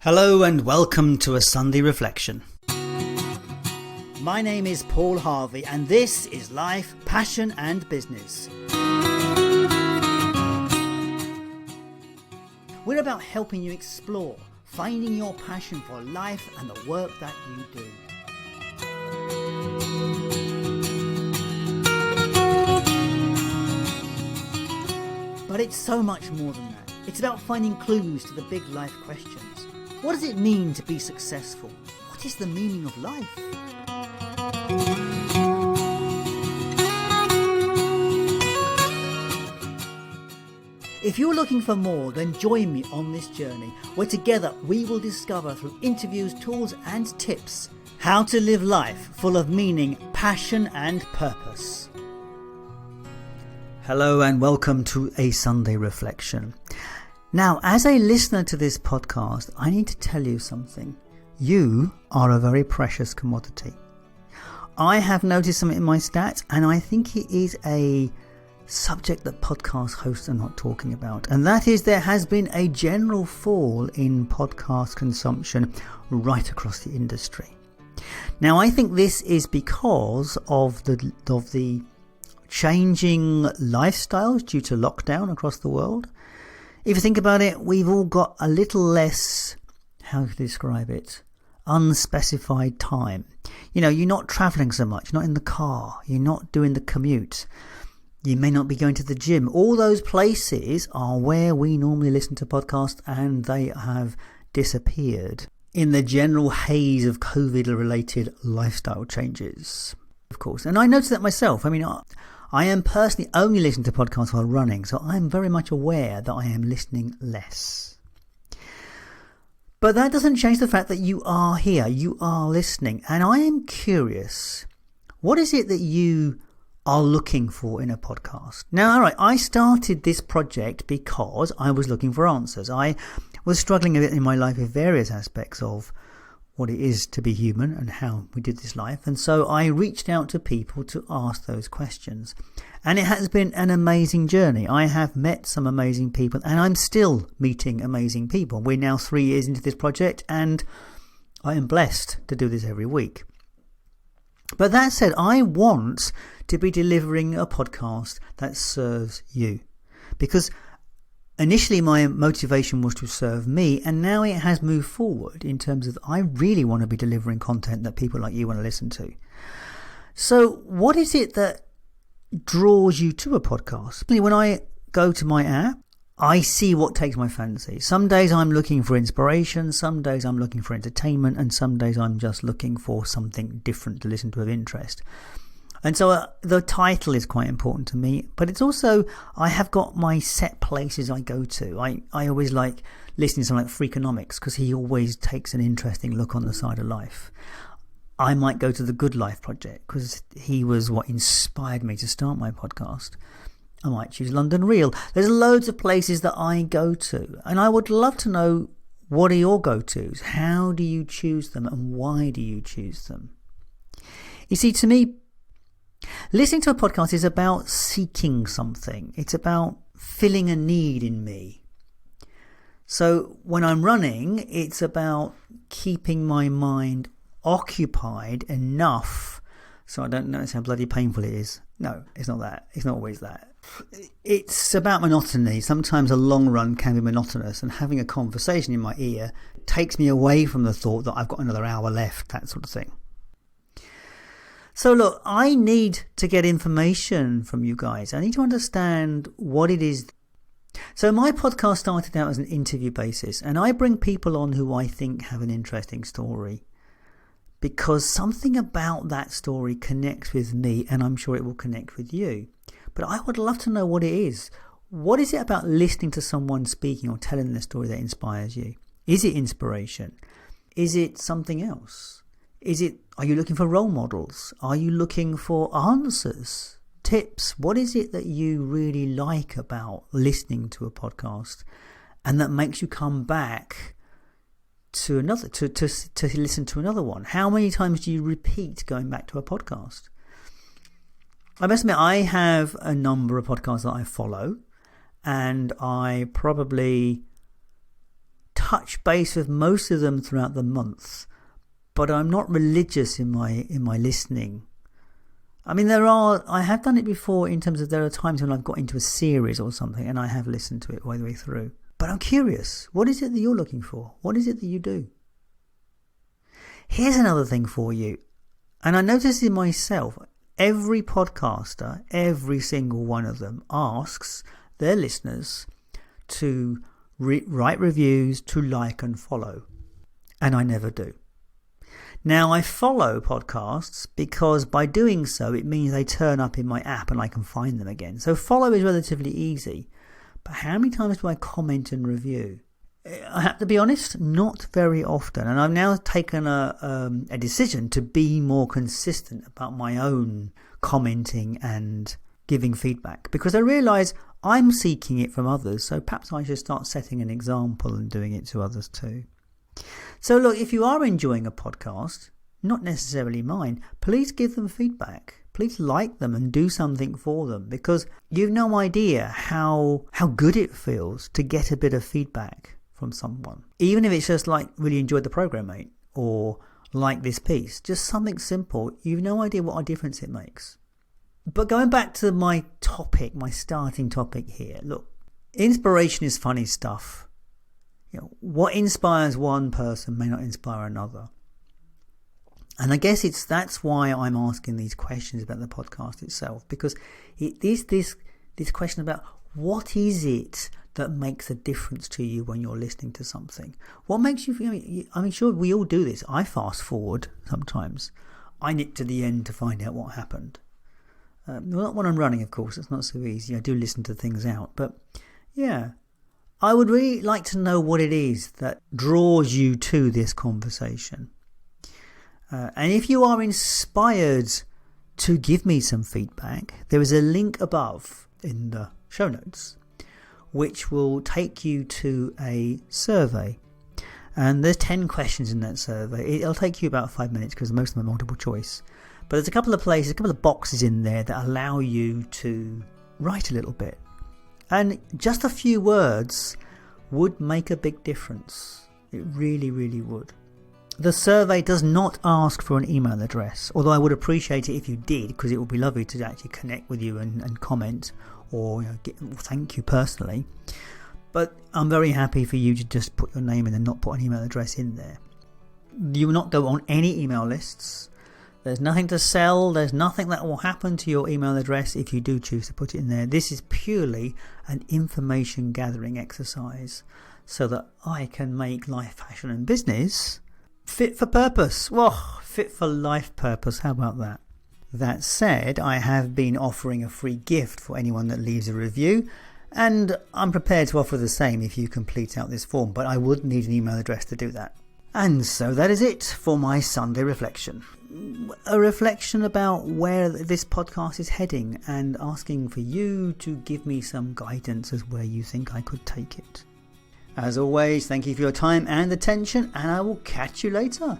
Hello and welcome to a Sunday Reflection. My name is Paul Harvey and this is Life, Passion and Business. We're about helping you explore, finding your passion for life and the work that you do. But it's so much more than that. It's about finding clues to the big life questions. What does it mean to be successful? What is the meaning of life? If you're looking for more, then join me on this journey where together we will discover through interviews, tools and tips how to live life full of meaning, passion and purpose. Hello and welcome to a Sunday Reflection. Now, as a listener to this podcast, I need to tell you something. You are a very precious commodity. I have noticed something in my stats, and I think it is a subject that podcast hosts are not talking about. And that is there has been a general fall in podcast consumption right across the industry. Now, I think this is because of the changing lifestyles due to lockdown across the world. If you think about it, we've all got a little less, how to describe it, unspecified time. You know, you're not travelling so much, not in the car, you're not doing the commute, you may not be going to the gym. All those places are where we normally listen to podcasts, and they have disappeared in the general haze of COVID-related lifestyle changes, of course. And I noticed that myself. I am personally only listening to podcasts while running, so I'm very much aware that I am listening less. But that doesn't change the fact that you are here, you are listening, and I am curious, what is it that you are looking for in a podcast? Now, all right, I started this project because I was looking for answers. I was struggling a bit in my life with various aspects of what it is to be human and how we did this life. And so I reached out to people to ask those questions. And it has been an amazing journey. I have met some amazing people and I'm still meeting amazing people. We're now 3 years into this project and I am blessed to do this every week. But that said, I want to be delivering a podcast that serves you. Because initially, my motivation was to serve me, and now it has moved forward in terms of I really want to be delivering content that people like you want to listen to. So what is it that draws you to a podcast? When I go to my app, I see what takes my fancy. Some days I'm looking for inspiration, some days I'm looking for entertainment, and some days I'm just looking for something different to listen to of interest. And so the title is quite important to me, but it's also, I have got my set places I go to. I always like listening to someone like Freakonomics because he always takes an interesting look on the side of life. I might go to the Good Life Project because he was what inspired me to start my podcast. I might choose London Real. There's loads of places that I go to, and I would love to know, what are your go-tos? How do you choose them, and why do you choose them? You see, to me, listening to a podcast is about seeking something. It's about filling a need in me. So when I'm running, it's about keeping my mind occupied enough so I don't notice how bloody painful it is. No, it's not that. It's not always that. It's about monotony. Sometimes a long run can be monotonous, and having a conversation in my ear takes me away from the thought that I've got another hour left, that sort of thing. So look, I need to get information from you guys. I need to understand what it is. So my podcast started out as an interview basis, and I bring people on who I think have an interesting story because something about that story connects with me, and I'm sure it will connect with you. But I would love to know what it is. What is it about listening to someone speaking or telling their story that inspires you? Is it inspiration? Is it something else? Are you looking for role models? Are you looking for answers, tips? What is it that you really like about listening to a podcast and that makes you come back to another, to listen to another one? How many times do you repeat going back to a podcast? I must admit, I have a number of podcasts that I follow, and I probably touch base with most of them throughout the month, but I'm not religious in my listening. I mean, I have done it before in terms of there are times when I've got into a series or something and I have listened to it all the way through. But I'm curious, what is it that you're looking for? What is it that you do? Here's another thing for you. And I notice in myself, every podcaster, every single one of them asks their listeners to write reviews, to like and follow. And I never do. Now, I follow podcasts because by doing so, it means they turn up in my app and I can find them again. So follow is relatively easy. But how many times do I comment and review? I have to be honest, not very often. And I've now taken a decision to be more consistent about my own commenting and giving feedback, because I realise I'm seeking it from others. So perhaps I should start setting an example and doing it to others too. So look, if you are enjoying a podcast, not necessarily mine, please give them feedback. Please like them and do something for them, because you've no idea how good it feels to get a bit of feedback from someone. Even if it's just like, really enjoyed the program, mate, or like this piece, just something simple. You've no idea what a difference it makes. But going back to my topic, my starting topic here, look, inspiration is funny stuff. What inspires one person may not inspire another. And I guess that's why I'm asking these questions about the podcast itself, because it is this question about what is it that makes a difference to you when you're listening to something. What makes you feel? I mean, sure, we all do this. I fast forward sometimes. I nip to the end to find out what happened. Not when I'm running, of course. It's not so easy. I do listen to things out. But yeah, I would really like to know what it is that draws you to this conversation. And if you are inspired to give me some feedback, there is a link above in the show notes which will take you to a survey. And there's 10 questions in that survey. It'll take you about 5 minutes because most of them are multiple choice. But there's a couple of places, a couple of boxes in there that allow you to write a little bit. And just a few words would make a big difference. It really, really would. The survey does not ask for an email address, although I would appreciate it if you did, because it would be lovely to actually connect with you and comment, or thank you personally. But I'm very happy for you to just put your name in and not put an email address in there. You will not go on any email lists. There's nothing to sell. There's nothing that will happen to your email address if you do choose to put it in there. This is purely an information gathering exercise so that I can make life, fashion and business fit for purpose. Whoa, fit for life purpose. How about that? That said, I have been offering a free gift for anyone that leaves a review, and I'm prepared to offer the same if you complete out this form, but I would need an email address to do that. And so that is it for my Sunday reflection. A reflection about where this podcast is heading and asking for you to give me some guidance as where you think I could take it. As always, thank you for your time and attention, and I will catch you later.